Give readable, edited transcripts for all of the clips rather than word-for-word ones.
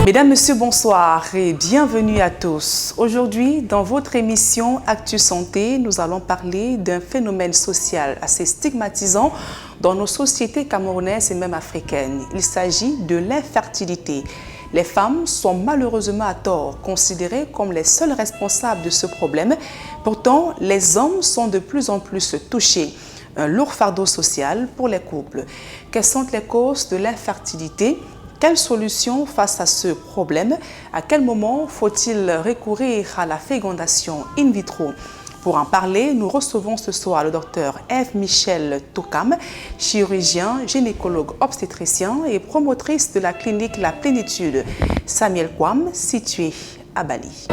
Mesdames, Messieurs, bonsoir et bienvenue à tous. Aujourd'hui, dans votre émission Actu Santé, nous allons parler d'un phénomène social assez stigmatisant dans nos sociétés camerounaises et même africaines. Il s'agit de l'infertilité. Les femmes sont malheureusement à tort considérées comme les seules responsables de ce problème. Pourtant, les hommes sont de plus en plus touchés. Un lourd fardeau social pour les couples. Quelles sont les causes de l'infertilité ? Quelle solution face à ce problème? À quel moment faut-il recourir à la fécondation in vitro? Pour en parler, nous recevons ce soir le docteur Eve Michel Tokam, chirurgien, gynécologue obstétricien et promotrice de la clinique La Plénitude Samuel Kwam, située à Bali.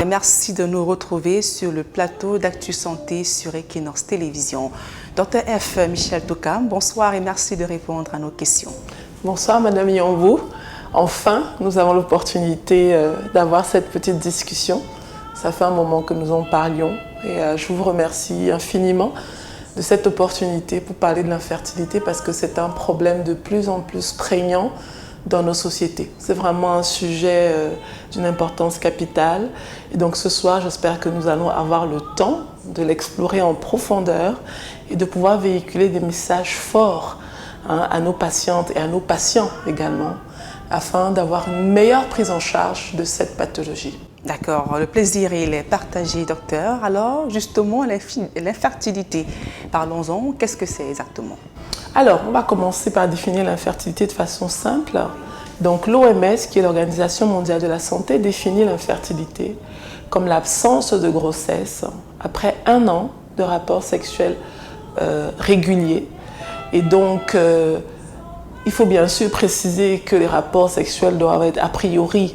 Et merci de nous retrouver sur le plateau d'Actu Santé sur Equinox Télévision. Docteur Eve Michel Tokam, bonsoir et merci de répondre à nos questions. Bonsoir Madame Yonvou. Enfin, nous avons l'opportunité d'avoir cette petite discussion. Ça fait un moment que nous en parlions et je vous remercie infiniment de cette opportunité pour parler de l'infertilité parce que c'est un problème de plus en plus prégnant dans nos sociétés. C'est vraiment un sujet d'une importance capitale. Et donc ce soir, j'espère que nous allons avoir le temps de l'explorer en profondeur et de pouvoir véhiculer des messages forts à nos patientes et à nos patients également, afin d'avoir une meilleure prise en charge de cette pathologie. D'accord, le plaisir il est partagé, docteur. Alors, justement, l'infertilité, parlons-en, qu'est-ce que c'est exactement? Alors, on va commencer par définir l'infertilité de façon simple. Donc, l'OMS, qui est l'Organisation mondiale de la santé, définit l'infertilité comme l'absence de grossesse après 1 an de rapports sexuels réguliers. Et donc, il faut bien sûr préciser que les rapports sexuels doivent être a priori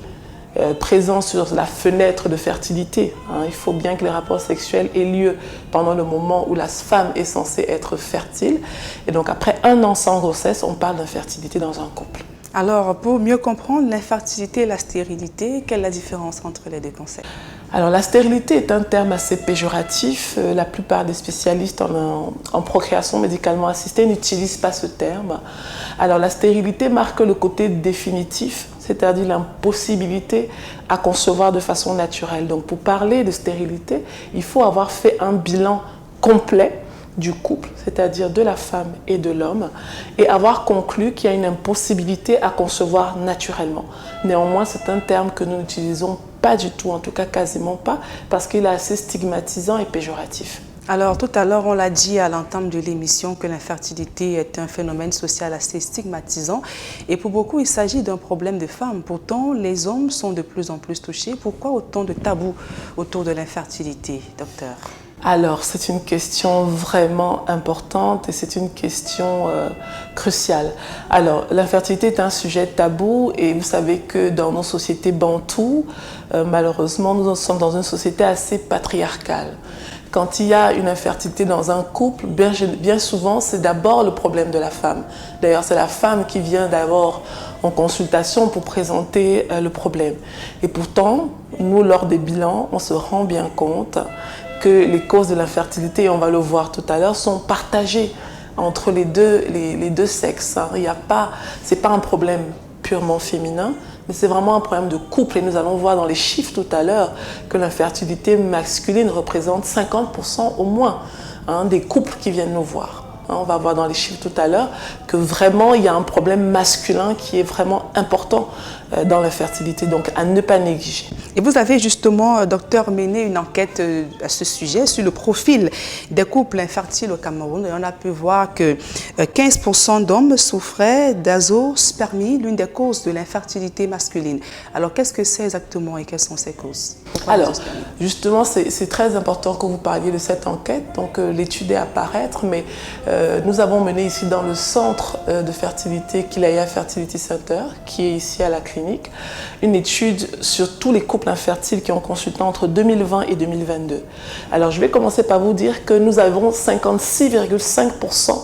présents sur la fenêtre de fertilité. Il faut bien que les rapports sexuels aient lieu pendant le moment où la femme est censée être fertile. Et donc, après 1 an sans grossesse, on parle d'infertilité dans un couple. Alors, pour mieux comprendre l'infertilité et la stérilité, quelle est la différence entre les deux concepts? Alors, la stérilité est un terme assez péjoratif. La plupart des spécialistes en procréation médicalement assistée n'utilisent pas ce terme. Alors, la stérilité marque le côté définitif, c'est-à-dire l'impossibilité à concevoir de façon naturelle. Donc, pour parler de stérilité, il faut avoir fait un bilan complet du couple, c'est-à-dire de la femme et de l'homme, et avoir conclu qu'il y a une impossibilité à concevoir naturellement. Néanmoins, c'est un terme que nous n'utilisons pas du tout, en tout cas quasiment pas, parce qu'il est assez stigmatisant et péjoratif. Alors, tout à l'heure, on l'a dit à l'entame de l'émission que l'infertilité est un phénomène social assez stigmatisant. Et pour beaucoup, il s'agit d'un problème de femmes. Pourtant, les hommes sont de plus en plus touchés. Pourquoi autant de tabous autour de l'infertilité, docteur? Alors, c'est une question vraiment importante et c'est une question cruciale. Alors, l'infertilité est un sujet tabou et vous savez que dans nos sociétés bantoues, malheureusement, nous sommes dans une société assez patriarcale. Quand il y a une infertilité dans un couple, bien souvent, c'est d'abord le problème de la femme. D'ailleurs, c'est la femme qui vient d'abord en consultation pour présenter le problème. Et pourtant, nous, lors des bilans, on se rend bien compte que les causes de l'infertilité, et on va le voir tout à l'heure, sont partagées entre les deux sexes. C'est pas un problème purement féminin, mais c'est vraiment un problème de couple. Et nous allons voir dans les chiffres tout à l'heure que l'infertilité masculine représente 50% au moins des couples qui viennent nous voir. On va voir dans les chiffres tout à l'heure que vraiment il y a un problème masculin qui est vraiment important dans l'infertilité, donc à ne pas négliger. Et vous avez justement, docteur, mené une enquête à ce sujet sur le profil des couples infertiles au Cameroun. Et on a pu voir que 15% d'hommes souffraient d'azospermie, l'une des causes de l'infertilité masculine. Alors qu'est-ce que c'est exactement et quelles sont ces causes? Alors, justement, c'est très important que vous parliez de cette enquête. Donc l'étude est à paraître, mais nous avons mené ici dans le centre de fertilité Kilaya Fertility Center, qui est ici à la clinique, une étude sur tous les couples infertiles qui ont consulté entre 2020 et 2022. Alors, je vais commencer par vous dire que nous avons 56,5%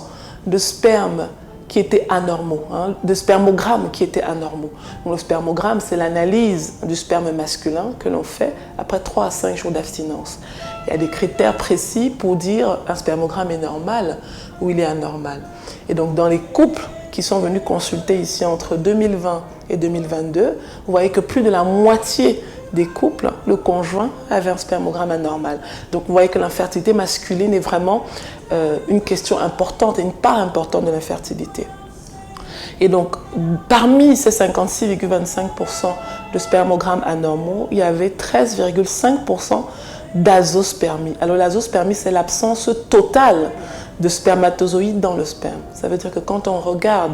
de sperme qui étaient anormaux, de spermogrammes qui étaient anormaux. Donc, le spermogramme, c'est l'analyse du sperme masculin que l'on fait après 3 à 5 jours d'abstinence. Il y a des critères précis pour dire un spermogramme est normal ou il est anormal. Et donc, dans les couples qui sont venus consulter ici entre 2020 et 2022, vous voyez que plus de la moitié des couples, le conjoint avait un spermogramme anormal. Donc vous voyez que l'infertilité masculine est vraiment une question importante et une part importante de l'infertilité. Et donc, parmi ces 56,25% de spermogrammes anormaux, il y avait 13,5% d'azospermie. Alors l'azospermie, c'est l'absence totale de spermatozoïdes dans le sperme. Ça veut dire que quand on regarde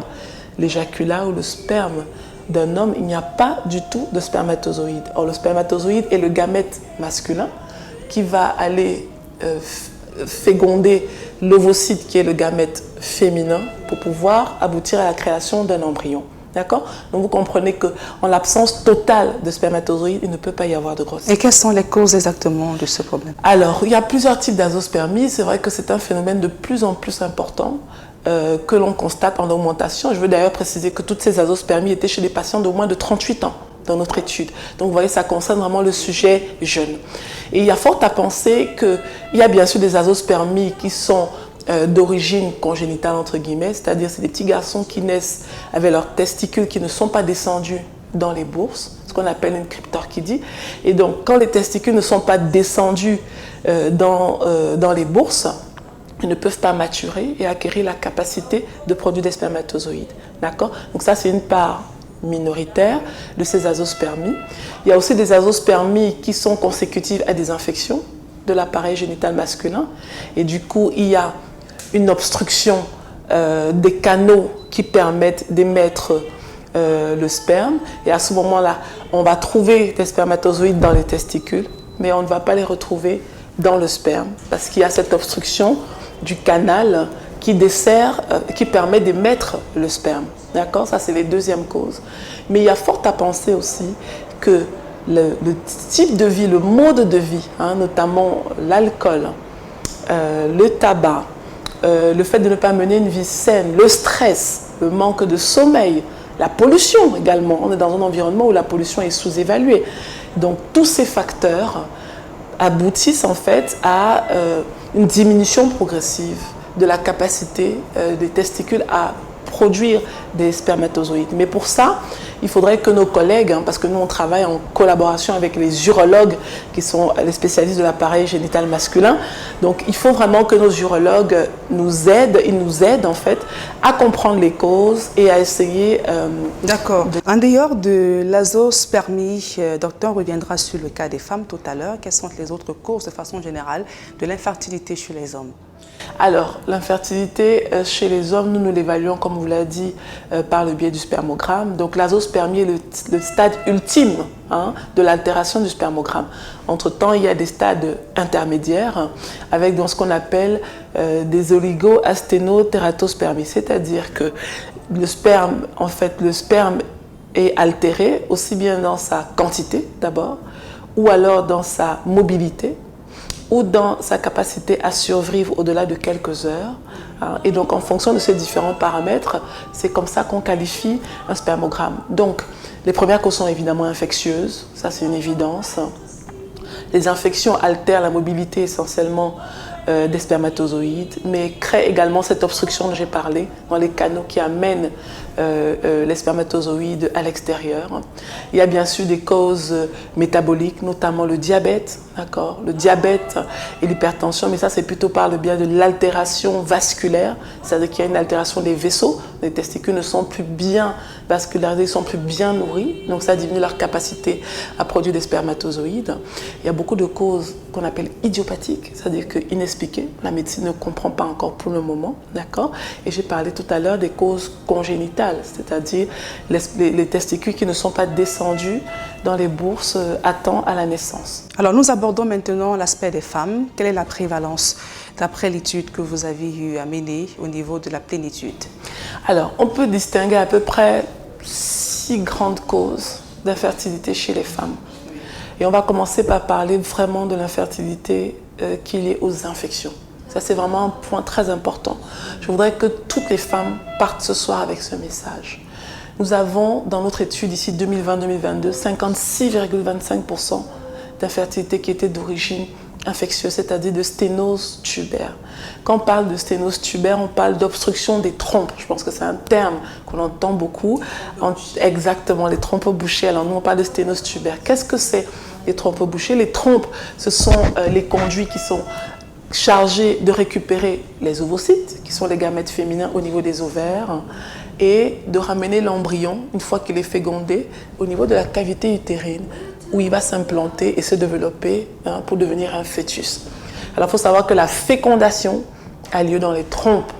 l'éjaculat ou le sperme d'un homme, il n'y a pas du tout de spermatozoïdes. Or, le spermatozoïde est le gamète masculin qui va aller féconder l'ovocyte qui est le gamète féminin pour pouvoir aboutir à la création d'un embryon. D'accord? Donc vous comprenez qu'en l'absence totale de spermatozoïdes, il ne peut pas y avoir de grossesse. Et quelles sont les causes exactement de ce problème? Alors, il y a plusieurs types d'azospermie. C'est vrai que c'est un phénomène de plus en plus important que l'on constate en augmentation. Je veux d'ailleurs préciser que toutes ces azospermies étaient chez des patients de moins de 38 ans dans notre étude. Donc vous voyez, ça concerne vraiment le sujet jeune. Et il y a fort à penser qu'il y a bien sûr des azospermies qui sont d'origine congénitale, entre guillemets, c'est-à-dire c'est des petits garçons qui naissent avec leurs testicules qui ne sont pas descendus dans les bourses, ce qu'on appelle une cryptorchidie. Et donc, quand les testicules ne sont pas descendus dans les bourses, ils ne peuvent pas maturer et acquérir la capacité de produire des spermatozoïdes. D'accord? Donc ça, c'est une part minoritaire de ces azospermies. Il y a aussi des azospermies qui sont consécutives à des infections de l'appareil génital masculin. Et du coup, il y a une obstruction des canaux qui permettent d'émettre le sperme. Et à ce moment-là, on va trouver des spermatozoïdes dans les testicules, mais on ne va pas les retrouver dans le sperme parce qu'il y a cette obstruction du canal qui dessert, qui permet d'émettre le sperme. D'accord? Ça, c'est les deuxièmes causes. Mais il y a fort à penser aussi que le type de vie, le mode de vie, notamment l'alcool, le tabac, le fait de ne pas mener une vie saine, le stress, le manque de sommeil, la pollution également. On est dans un environnement où la pollution est sous-évaluée. Donc, tous ces facteurs aboutissent en fait à une diminution progressive de la capacité des testicules à produire des spermatozoïdes. Mais pour ça, il faudrait que nos collègues, parce que nous on travaille en collaboration avec les urologues qui sont les spécialistes de l'appareil génital masculin, donc il faut vraiment que nos urologues nous aident, ils nous aident en fait à comprendre les causes et à essayer... D'accord. En dehors de l'azospermie, docteur reviendra sur le cas des femmes tout à l'heure. Quelles sont les autres causes de façon générale de l'infertilité chez les hommes? Alors, l'infertilité chez les hommes, nous l'évaluons, comme vous l'avez dit, par le biais du spermogramme. Donc, l'azospermie est le stade ultime de l'altération du spermogramme. Entre-temps, il y a des stades intermédiaires avec ce qu'on appelle des oligo-asténotératospermies. C'est-à-dire que le sperme, en fait, le sperme est altéré aussi bien dans sa quantité d'abord, ou alors dans sa mobilité, ou dans sa capacité à survivre au-delà de quelques heures. Et donc, en fonction de ces différents paramètres, c'est comme ça qu'on qualifie un spermogramme. Donc, les premières causes sont évidemment infectieuses, ça c'est une évidence. Les infections altèrent la mobilité essentiellement des spermatozoïdes, mais créent également cette obstruction dont j'ai parlé dans les canaux qui amènent les spermatozoïdes à l'extérieur. Il y a bien sûr des causes métaboliques, notamment le diabète, d'accord, le diabète et l'hypertension, mais ça c'est plutôt par le biais de l'altération vasculaire, c'est-à-dire qu'il y a une altération des vaisseaux, les testicules ne sont plus bien vascularisés, ils sont plus bien nourris, donc ça diminue leur capacité à produire des spermatozoïdes. Il y a beaucoup de causes qu'on appelle idiopathiques, c'est-à-dire que inexpliquées, la médecine ne comprend pas encore pour le moment, d'accord. Et j'ai parlé tout à l'heure des causes congénitales, c'est-à-dire les testicules qui ne sont pas descendus dans les bourses à temps à la naissance. Alors nous abordons maintenant l'aspect des femmes. Quelle est la prévalence d'après l'étude que vous avez eu à mener au niveau de la plénitude? Alors on peut distinguer à peu près 6 grandes causes d'infertilité chez les femmes. Et on va commencer par parler vraiment de l'infertilité qui est liée aux infections. Ça, c'est vraiment un point très important. Je voudrais que toutes les femmes partent ce soir avec ce message. Nous avons, dans notre étude ici 2020-2022, 56,25% d'infertilité qui était d'origine infectieuse, c'est-à-dire de sténose tubaire. Quand on parle de sténose tubaire, on parle d'obstruction des trompes. Je pense que c'est un terme qu'on entend beaucoup. Exactement, les trompes bouchées. Alors nous, on parle de sténose tubaire. Qu'est-ce que c'est les trompes bouchées? Les trompes, ce sont les conduits qui sont chargés de récupérer les ovocytes, qui sont les gamètes féminins au niveau des ovaires, et de ramener l'embryon, une fois qu'il est fécondé, au niveau de la cavité utérine, où il va s'implanter et se développer pour devenir un fœtus. Alors il faut savoir que la fécondation a lieu dans les trompes.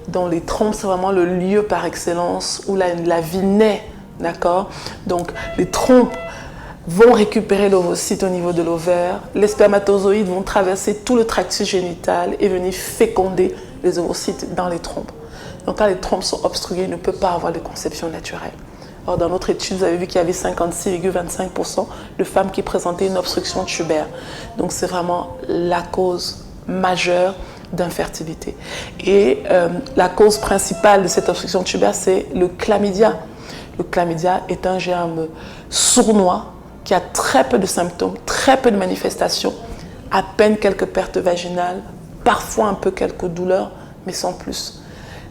Dans les trompes, c'est vraiment le lieu par excellence où la vie naît, d'accord? Donc les trompes vont récupérer l'ovocyte au niveau de l'ovaire, les spermatozoïdes vont traverser tout le tractus génital et venir féconder les ovocytes dans les trompes. Donc quand les trompes sont obstruées, il ne peut pas avoir de conception naturelle. Or, dans notre étude, vous avez vu qu'il y avait 56,25% de femmes qui présentaient une obstruction tubaire. Donc c'est vraiment la cause majeure d'infertilité. Et la cause principale de cette obstruction tubaire, c'est le chlamydia. Le chlamydia est un germe sournois qui a très peu de symptômes, très peu de manifestations, à peine quelques pertes vaginales, parfois un peu quelques douleurs, mais sans plus.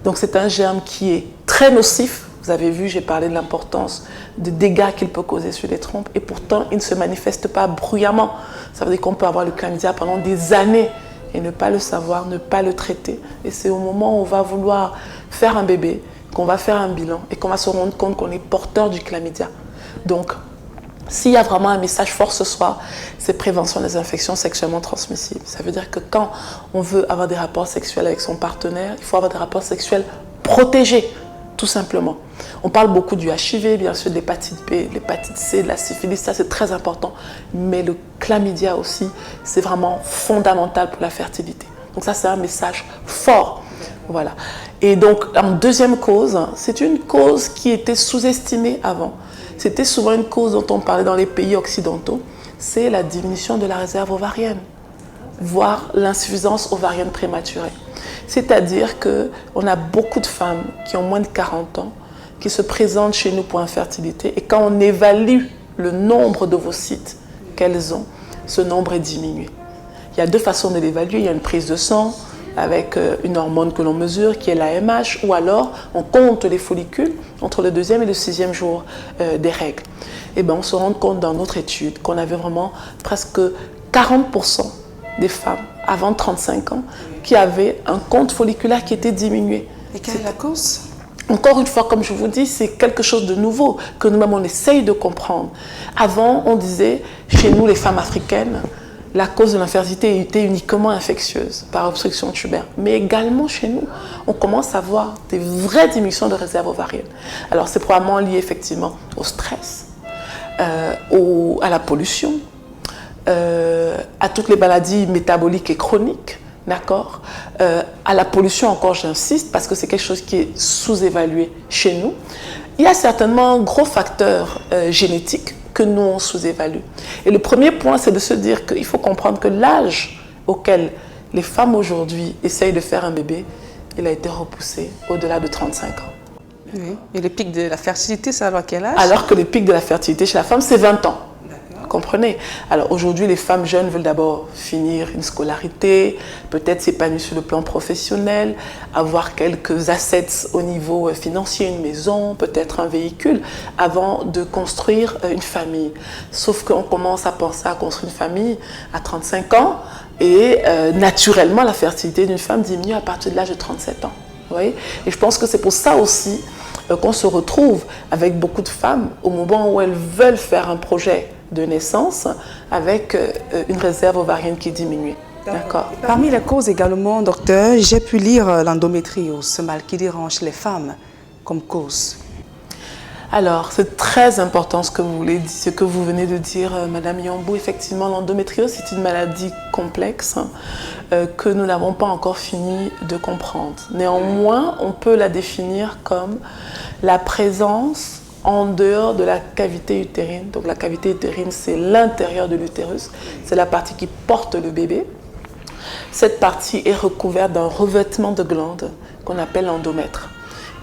Donc c'est un germe qui est très nocif. Vous avez vu, j'ai parlé de l'importance des dégâts qu'il peut causer sur les trompes, et pourtant il ne se manifeste pas bruyamment. Ça veut dire qu'on peut avoir le chlamydia pendant des années et ne pas le savoir, ne pas le traiter. Et c'est au moment où on va vouloir faire un bébé, qu'on va faire un bilan et qu'on va se rendre compte qu'on est porteur du chlamydia. Donc, s'il y a vraiment un message fort ce soir, c'est prévention des infections sexuellement transmissibles. Ça veut dire que quand on veut avoir des rapports sexuels avec son partenaire, il faut avoir des rapports sexuels protégés, tout simplement. On parle beaucoup du HIV, bien sûr, de l'hépatite B, de l'hépatite C, de la syphilis, ça c'est très important. Mais le chlamydia aussi, c'est vraiment fondamental pour la fertilité. Donc ça, c'est un message fort. Voilà. Et donc, en deuxième cause, c'est une cause qui était sous-estimée avant. C'était souvent une cause dont on parlait dans les pays occidentaux, c'est la diminution de la réserve ovarienne, voire l'insuffisance ovarienne prématurée. C'est-à-dire qu'on a beaucoup de femmes qui ont moins de 40 ans, qui se présentent chez nous pour infertilité, et quand on évalue le nombre d'ovocytes qu'elles ont, ce nombre est diminué. Il y a deux façons de l'évaluer. Il y a une prise de sang avec une hormone que l'on mesure, qui est l'AMH, ou alors on compte les follicules entre le 2e et le 6e jour des règles. Et bien on se rend compte dans notre étude qu'on avait vraiment presque 40% des femmes avant 35 ans qui avaient un compte folliculaire qui était diminué. Et quelle est la cause ? Encore une fois, comme je vous dis, c'est quelque chose de nouveau que nous-mêmes on essaye de comprendre. Avant, on disait, chez nous les femmes africaines, la cause de l'infertilité était uniquement infectieuse, par obstruction tubaire. Mais également chez nous, on commence à voir des vraies diminutions de réserve ovarienne. Alors c'est probablement lié effectivement au stress, à la pollution, à toutes les maladies métaboliques et chroniques, d'accord, à la pollution encore, j'insiste, parce que c'est quelque chose qui est sous-évalué chez nous. Il y a certainement un gros facteur génétique que nous on sous-évalue. Et le premier point, c'est de se dire qu'il faut comprendre que l'âge auquel les femmes aujourd'hui essayent de faire un bébé, il a été repoussé au-delà de 35 ans. Oui. Et le pic de la fertilité, c'est alors quel âge ? Alors que le pic de la fertilité chez la femme, c'est 20 ans. Comprenez? Alors aujourd'hui, les femmes jeunes veulent d'abord finir une scolarité, peut-être s'épanouir sur le plan professionnel, avoir quelques assets au niveau financier, une maison, peut-être un véhicule, avant de construire une famille. Sauf qu'on commence à penser à construire une famille à 35 ans et naturellement, la fertilité d'une femme diminue à partir de l'âge de 37 ans. Vous voyez? Et je pense que c'est pour ça aussi qu'on se retrouve avec beaucoup de femmes au moment où elles veulent faire un projet de naissance avec une réserve ovarienne qui diminue. D'accord. Parmi les causes également, docteur, j'ai pu lire l'endométriose, ce mal qui dérange les femmes comme cause. Alors, c'est très important ce que vous venez de dire, Madame Yambou. Effectivement, l'endométriose, c'est une maladie complexe que nous n'avons pas encore fini de comprendre. Néanmoins, on peut la définir comme la présence en dehors de la cavité utérine. Donc la cavité utérine, c'est l'intérieur de l'utérus, c'est la partie qui porte le bébé. Cette partie est recouverte d'un revêtement de glandes qu'on appelle l'endomètre.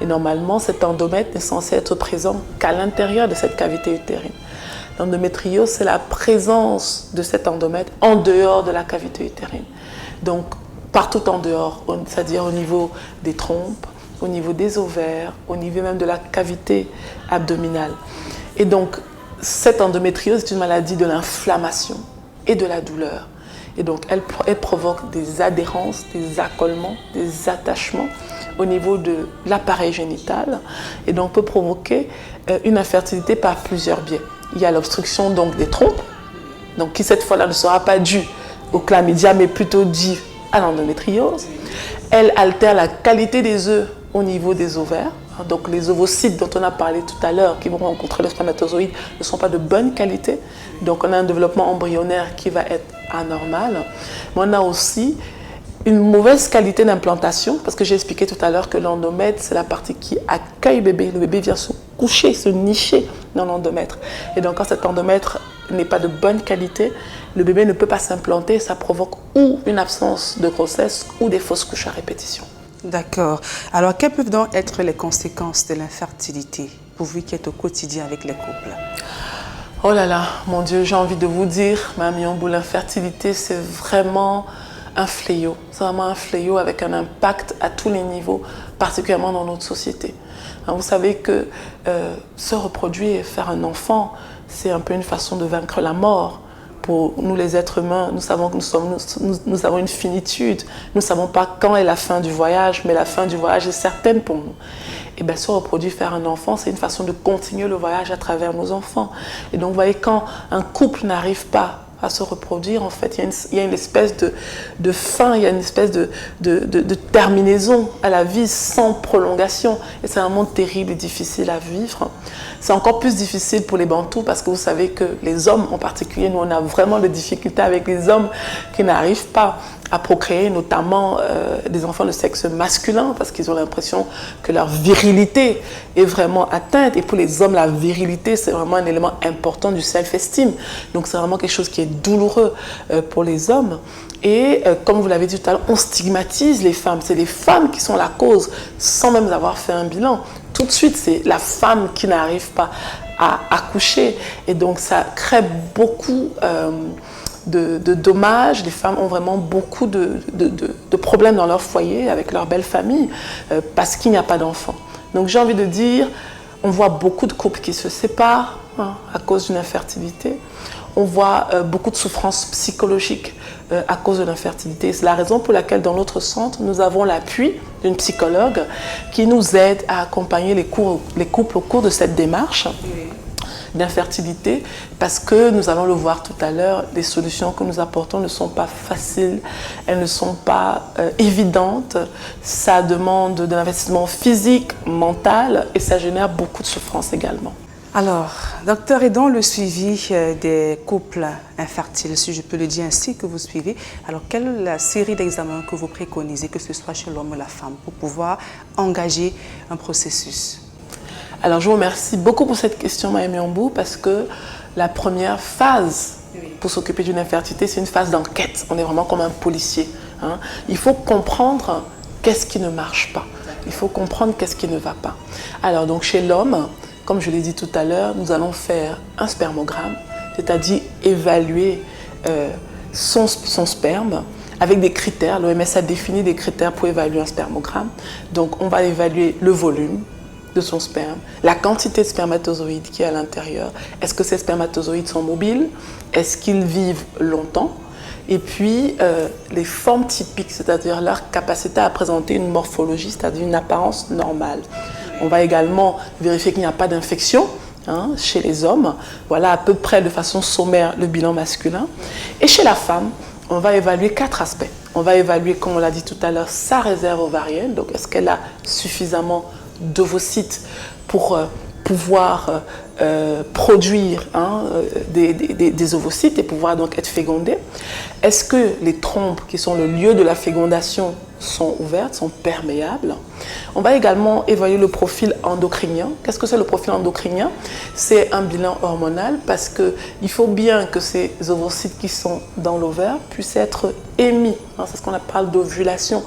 Et normalement, cet endomètre n'est censé être présent qu'à l'intérieur de cette cavité utérine. L'endométriose, c'est la présence de cet endomètre en dehors de la cavité utérine. Donc, partout en dehors, c'est-à-dire au niveau des trompes, au niveau des ovaires, au niveau même de la cavité abdominale. Et donc, cette endométriose est une maladie de l'inflammation et de la douleur. Et donc, elle provoque des adhérences, des accolements, des attachements au niveau de l'appareil génital. Et donc, peut provoquer une infertilité par plusieurs biais. Il y a l'obstruction donc des trompes, donc qui cette fois-là ne sera pas due au chlamydia, mais plutôt due à l'endométriose. Elle altère la qualité des œufs au niveau des ovaires. Donc les ovocytes dont on a parlé tout à l'heure, qui vont rencontrer le spermatozoïde, ne sont pas de bonne qualité. Donc on a un développement embryonnaire qui va être anormal. Mais on a aussi une mauvaise qualité d'implantation, parce que j'ai expliqué tout à l'heure que l'endomètre, c'est la partie qui accueille le bébé. Le bébé vient se coucher, se nicher dans l'endomètre. Et donc quand cet endomètre n'est pas de bonne qualité, le bébé ne peut pas s'implanter. Ça provoque ou une absence de grossesse ou des fausses couches à répétition. D'accord. Alors, quelles peuvent donc être les conséquences de l'infertilité pour vous qui êtes au quotidien avec les couples? Oh là là, mon Dieu, j'ai envie de vous dire, Mme Yambou, l'infertilité, c'est vraiment un fléau. C'est vraiment un fléau avec un impact à tous les niveaux, particulièrement dans notre société. Vous savez que se reproduire et faire un enfant, c'est un peu une façon de vaincre la mort. Pour nous les êtres humains, nous savons que nous avons une finitude. Nous ne savons pas quand est la fin du voyage, mais la fin du voyage est certaine pour nous. Et bien, se reproduire, faire un enfant, c'est une façon de continuer le voyage à travers nos enfants. Et donc, vous voyez, quand un couple n'arrive pas à se reproduire, en fait, il y a une espèce de fin, il y a une espèce de terminaison à la vie sans prolongation. Et c'est un monde terrible et difficile à vivre. C'est encore plus difficile pour les Bantous parce que vous savez que les hommes en particulier, nous on a vraiment des difficultés avec les hommes qui n'arrivent pas à procréer, notamment des enfants de sexe masculin parce qu'ils ont l'impression que leur virilité est vraiment atteinte. Et pour les hommes, la virilité, c'est vraiment un élément important du self-esteem. Donc c'est vraiment quelque chose qui est douloureux pour les hommes. Et comme vous l'avez dit tout à l'heure, on stigmatise les femmes. C'est les femmes qui sont la cause sans même avoir fait un bilan. Tout de suite, c'est la femme qui n'arrive pas à accoucher. Et donc, ça crée beaucoup de dommages. Les femmes ont vraiment beaucoup de problèmes dans leur foyer, avec leur belle famille, parce qu'il n'y a pas d'enfants. Donc, j'ai envie de dire, on voit beaucoup de couples qui se séparent à cause d'une infertilité. On voit beaucoup de souffrances psychologiques à cause de l'infertilité. C'est la raison pour laquelle dans notre centre, nous avons l'appui d'une psychologue qui nous aide à accompagner les couples au cours de cette démarche d'infertilité, parce que nous allons le voir tout à l'heure, les solutions que nous apportons ne sont pas faciles, elles ne sont pas évidentes, ça demande de l'investissement physique, mental, et ça génère beaucoup de souffrance également. Alors, docteur, et dans le suivi des couples infertiles, si je peux le dire ainsi, que vous suivez, alors quelle est la série d'examens que vous préconisez, que ce soit chez l'homme ou la femme, pour pouvoir engager un processus? Alors, je vous remercie beaucoup pour cette question, Mme Yambou, parce que la première phase pour s'occuper d'une infertilité, c'est une phase d'enquête. On est vraiment comme un policier. Il faut comprendre qu'est-ce qui ne marche pas. Il faut comprendre qu'est-ce qui ne va pas. Alors, donc, chez l'homme, comme je l'ai dit tout à l'heure, nous allons faire un spermogramme, c'est-à-dire évaluer son sperme avec des critères. L'OMS a défini des critères pour évaluer un spermogramme. Donc, on va évaluer le volume de son sperme, la quantité de spermatozoïdes qui est à l'intérieur. Est-ce que ces spermatozoïdes sont mobiles? Est-ce qu'ils vivent longtemps? Et puis, les formes typiques, c'est-à-dire leur capacité à présenter une morphologie, c'est-à-dire une apparence normale. On va également vérifier qu'il n'y a pas d'infection chez les hommes. Voilà à peu près de façon sommaire le bilan masculin. Et chez la femme, on va évaluer 4 aspects. On va évaluer, comme on l'a dit tout à l'heure, sa réserve ovarienne. Donc, est-ce qu'elle a suffisamment d'ovocytes pour pouvoir produire des ovocytes et pouvoir donc être fécondée? Est-ce que les trompes, qui sont le lieu de la fécondation, sont ouvertes, sont perméables. On va également évaluer le profil endocrinien. Qu'est-ce que c'est le profil endocrinien? C'est un bilan hormonal parce qu'il faut bien que ces ovocytes qui sont dans l'ovaire puissent être émis. C'est ce qu'on appelle d'ovulation.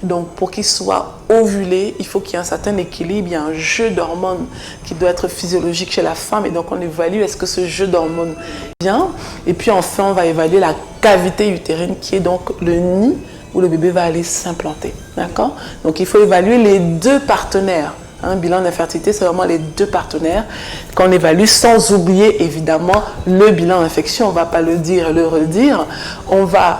Donc pour qu'ils soient ovulés, il faut qu'il y ait un certain équilibre, il y a un jeu d'hormones qui doit être physiologique chez la femme et donc on évalue est-ce que ce jeu d'hormones est bien. Et puis enfin on va évaluer la cavité utérine qui est donc le nid où le bébé va aller s'implanter. D'accord? Donc il faut évaluer les deux partenaires. Un bilan d'infertilité, c'est vraiment les deux partenaires qu'on évalue sans oublier évidemment le bilan d'infection. On ne va pas le dire et le redire. On va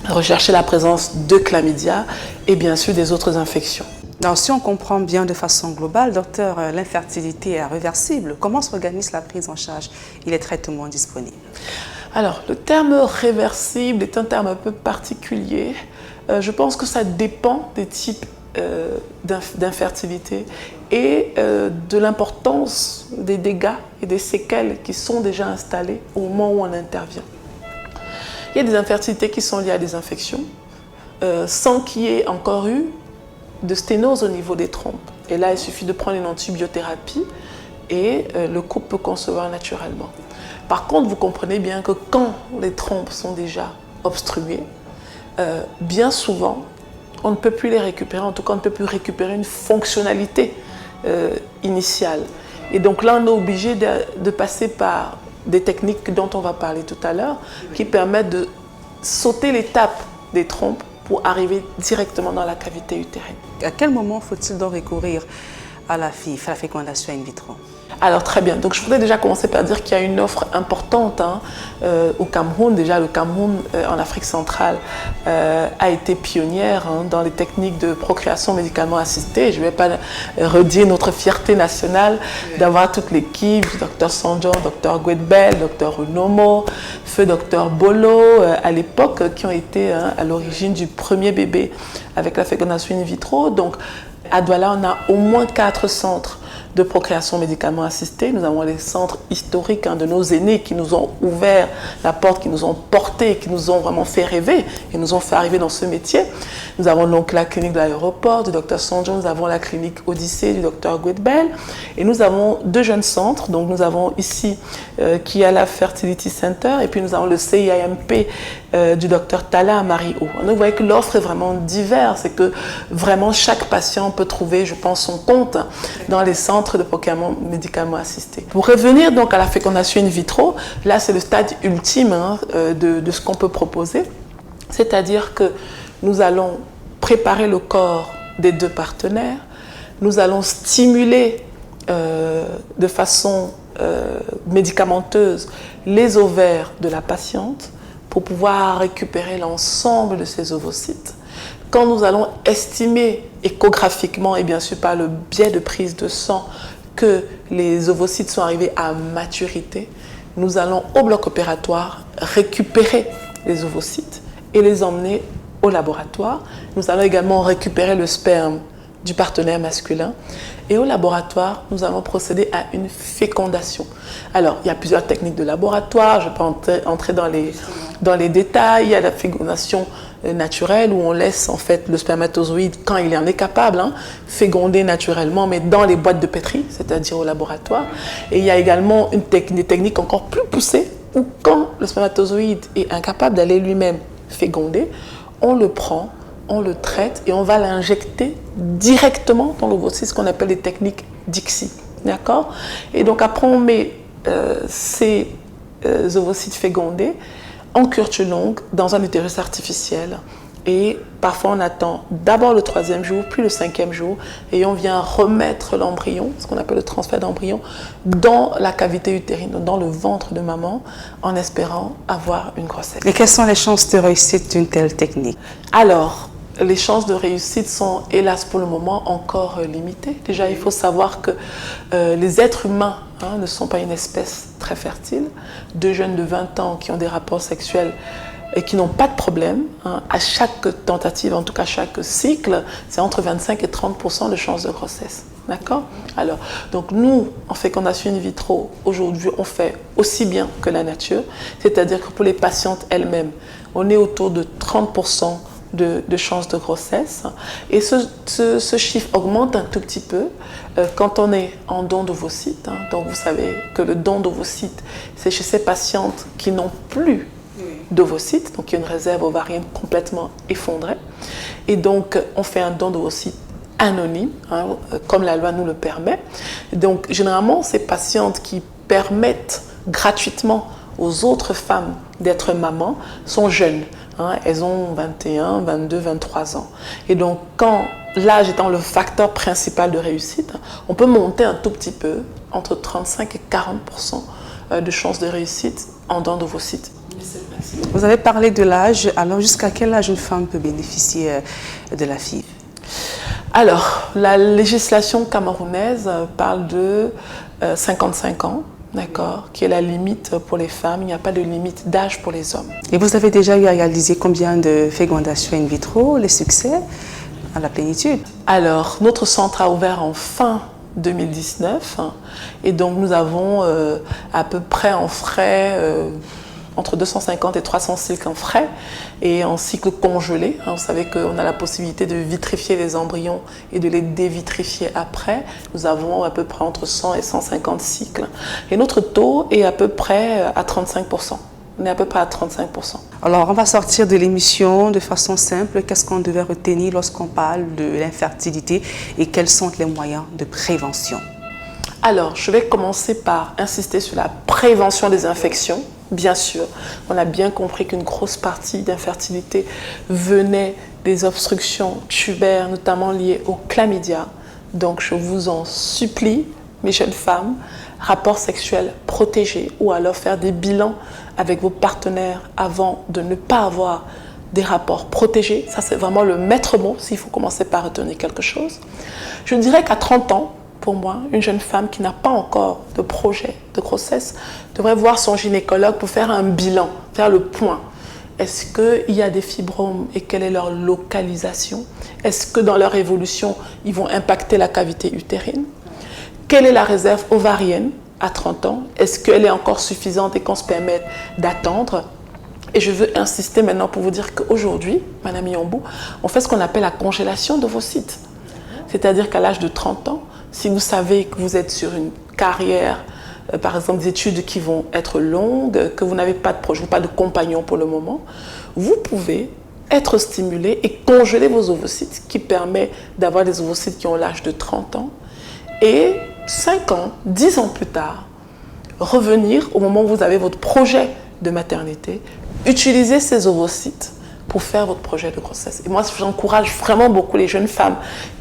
rechercher la présence de chlamydia et bien sûr des autres infections. Donc, si on comprend bien de façon globale, docteur, l'infertilité est réversible. Comment s'organise la prise en charge et les traitements disponibles? Alors, le terme réversible est un terme un peu particulier. Je pense que ça dépend des types d'infertilité et de l'importance des dégâts et des séquelles qui sont déjà installées au moment où on intervient. Il y a des infertilités qui sont liées à des infections sans qu'il y ait encore eu de sténose au niveau des trompes. Et là, il suffit de prendre une antibiothérapie et le couple peut concevoir naturellement. Par contre, vous comprenez bien que quand les trompes sont déjà obstruées, bien souvent, on ne peut plus les récupérer. En tout cas, on ne peut plus récupérer une fonctionnalité initiale. Et donc là, on est obligé de passer par des techniques dont on va parler tout à l'heure, qui permettent de sauter l'étape des trompes pour arriver directement dans la cavité utérine. À quel moment faut-il donc recourir à la fécondation in vitro? Alors très bien, donc je voudrais déjà commencer par dire qu'il y a une offre importante au Cameroun. Déjà le Cameroun en Afrique centrale a été pionnière dans les techniques de procréation médicalement assistée. Je ne vais pas redire notre fierté nationale d'avoir toute l'équipe, du docteur Sanjon, docteur Gwedbel, docteur Unomo, feu docteur Bolo à l'époque qui ont été à l'origine du premier bébé avec la fécondation in vitro. Donc à Douala, on a au moins 4 centres de procréation médicalement assistée. Nous avons les centres historiques de nos aînés qui nous ont ouvert la porte, qui nous ont portés, qui nous ont vraiment fait rêver et nous ont fait arriver dans ce métier. Nous avons donc la clinique de l'aéroport du Dr Sanjon, nous avons la clinique Odyssée du Dr Gwedbel et nous avons 2 jeunes centres. Donc nous avons ici qui est la Fertility Center et puis nous avons le CIAMP du Dr Tala à Marie-O. Donc vous voyez que l'offre est vraiment diverse et que vraiment chaque patient peut trouver, je pense, son compte dans les centres de procréation médicalement assisté. Pour revenir donc à la fécondation in vitro, là c'est le stade ultime de ce qu'on peut proposer, c'est-à-dire que nous allons préparer le corps des deux partenaires, nous allons stimuler de façon médicamenteuse les ovaires de la patiente pour pouvoir récupérer l'ensemble de ces ovocytes. Quand nous allons estimer échographiquement et bien sûr par le biais de prise de sang que les ovocytes sont arrivés à maturité, nous allons au bloc opératoire récupérer les ovocytes et les emmener au laboratoire. Nous allons également récupérer le sperme du partenaire masculin et au laboratoire, nous allons procéder à une fécondation. Alors, il y a plusieurs techniques de laboratoire, je ne vais pas entrer dans les détails. Il y a la fécondation naturelle où on laisse en fait le spermatozoïde, quand il en est capable, féconder naturellement, mais dans les boîtes de pétri, c'est-à-dire au laboratoire. Et il y a également des techniques encore plus poussées où quand le spermatozoïde est incapable d'aller lui-même féconder, on le prend, on le traite et on va l'injecter directement dans l'ovocyte, ce qu'on appelle des techniques DIXI. D'accord? Et donc après, on met ces ovocytes fécondés en culture longue dans un utérus artificiel. Et parfois, on attend d'abord le 3e jour, puis le 5e jour, et on vient remettre l'embryon, ce qu'on appelle le transfert d'embryon, dans la cavité utérine, dans le ventre de maman, en espérant avoir une grossesse. Et quelles sont les chances de réussite d'une telle technique? Alors, les chances de réussite sont, hélas pour le moment, encore limitées. Déjà, il faut savoir que les êtres humains ne sont pas une espèce très fertile. 2 jeunes de 20 ans qui ont des rapports sexuels et qui n'ont pas de problème, à chaque tentative, en tout cas chaque cycle, c'est entre 25 et 30% de chances de grossesse. D'accord? Alors, donc nous, en fécondation in vitro, aujourd'hui, on fait aussi bien que la nature, c'est-à-dire que pour les patientes elles-mêmes, on est autour de 30% de chances de grossesse. Et ce chiffre augmente un tout petit peu quand on est en don d'ovocytes. Donc vous savez que le don d'ovocytes, c'est chez ces patientes qui n'ont plus d'ovocytes, donc il y a une réserve ovarienne complètement effondrée. Et donc on fait un don d'ovocytes anonyme, comme la loi nous le permet. Donc généralement, ces patientes qui permettent gratuitement aux autres femmes d'être mamans sont jeunes. Elles ont 21, 22, 23 ans. Et donc, quand l'âge étant le facteur principal de réussite, on peut monter un tout petit peu, entre 35 et 40% de chances de réussite en don d'ovocytes. Vous avez parlé de l'âge. Alors, jusqu'à quel âge une femme peut bénéficier de la FIV? Alors, la législation camerounaise parle de 55 ans. D'accord, qui est la limite pour les femmes. Il n'y a pas de limite d'âge pour les hommes. Et vous avez déjà eu à réaliser combien de fécondations in vitro, les succès à la plénitude? Alors, notre centre a ouvert en fin 2019 et donc nous avons à peu près en frais entre 250 et 300 cycles en frais et en cycle congelé. Vous savez qu'on a la possibilité de vitrifier les embryons et de les dévitrifier après. Nous avons à peu près entre 100 et 150 cycles. Et notre taux est à peu près à 35%. On est à peu près à 35%. Alors, on va sortir de l'émission de façon simple. Qu'est-ce qu'on devait retenir lorsqu'on parle de l'infertilité et quels sont les moyens de prévention? Alors, je vais commencer par insister sur la prévention des infections. Bien sûr, on a bien compris qu'une grosse partie d'infertilité venait des obstructions tubaires, notamment liées au chlamydia. Donc, je vous en supplie, mes jeunes femmes, rapports sexuels protégés ou alors faire des bilans avec vos partenaires avant de ne pas avoir des rapports protégés. Ça, c'est vraiment le maître mot s'il faut commencer par retenir quelque chose. Je dirais qu'à 30 ans, pour moi, une jeune femme qui n'a pas encore de projet de grossesse devrait voir son gynécologue pour faire un bilan, faire le point. Est-ce qu'il y a des fibromes et quelle est leur localisation? Est-ce que dans leur évolution, ils vont impacter la cavité utérine? Quelle est la réserve ovarienne à 30 ans? Est-ce qu'elle est encore suffisante et qu'on se permette d'attendre? Et je veux insister maintenant pour vous dire qu'aujourd'hui, Madame Yombou, on fait ce qu'on appelle la congélation d'ovocytes. C'est-à-dire qu'à l'âge de 30 ans, si vous savez que vous êtes sur une carrière, par exemple des études qui vont être longues, que vous n'avez pas de projet, pas de compagnon pour le moment, vous pouvez être stimulé et congeler vos ovocytes, qui permet d'avoir des ovocytes qui ont l'âge de 30 ans. Et 5 ans, 10 ans plus tard, revenir au moment où vous avez votre projet de maternité, utiliser ces ovocytes pour faire votre projet de grossesse. Et moi, j'encourage vraiment beaucoup les jeunes femmes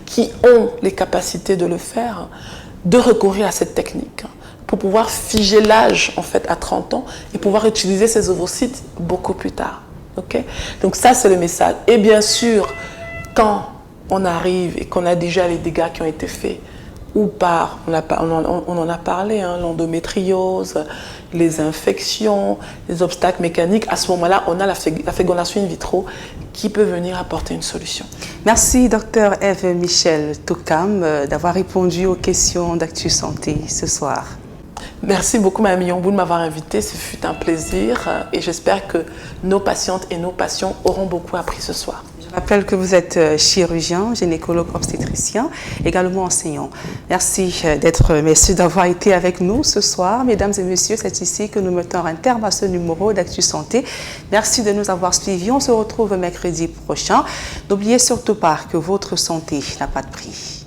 qui ont les capacités de le faire, de recourir à cette technique pour pouvoir figer l'âge en fait à 30 ans et pouvoir utiliser ces ovocytes beaucoup plus tard. Okay? Donc ça, c'est le message. Et bien sûr, quand on arrive et qu'on a déjà les dégâts qui ont été faits, ou par, on en a parlé, l'endométriose, les infections, les obstacles mécaniques, à ce moment-là, on a la fécondation in vitro qui peut venir apporter une solution. Merci, Dr Eve Michel Toukam, d'avoir répondu aux questions d'Actu Santé ce soir. Merci beaucoup, Mme Yombou, de m'avoir invitée. Ce fut un plaisir et j'espère que nos patientes et nos patients auront beaucoup appris ce soir. Je rappelle que vous êtes chirurgien, gynécologue obstétricien, également enseignant. Merci d'avoir été avec nous ce soir. Mesdames et messieurs, c'est ici que nous mettons un terme à ce numéro d'Actu Santé. Merci de nous avoir suivis. On se retrouve mercredi prochain. N'oubliez surtout pas que votre santé n'a pas de prix.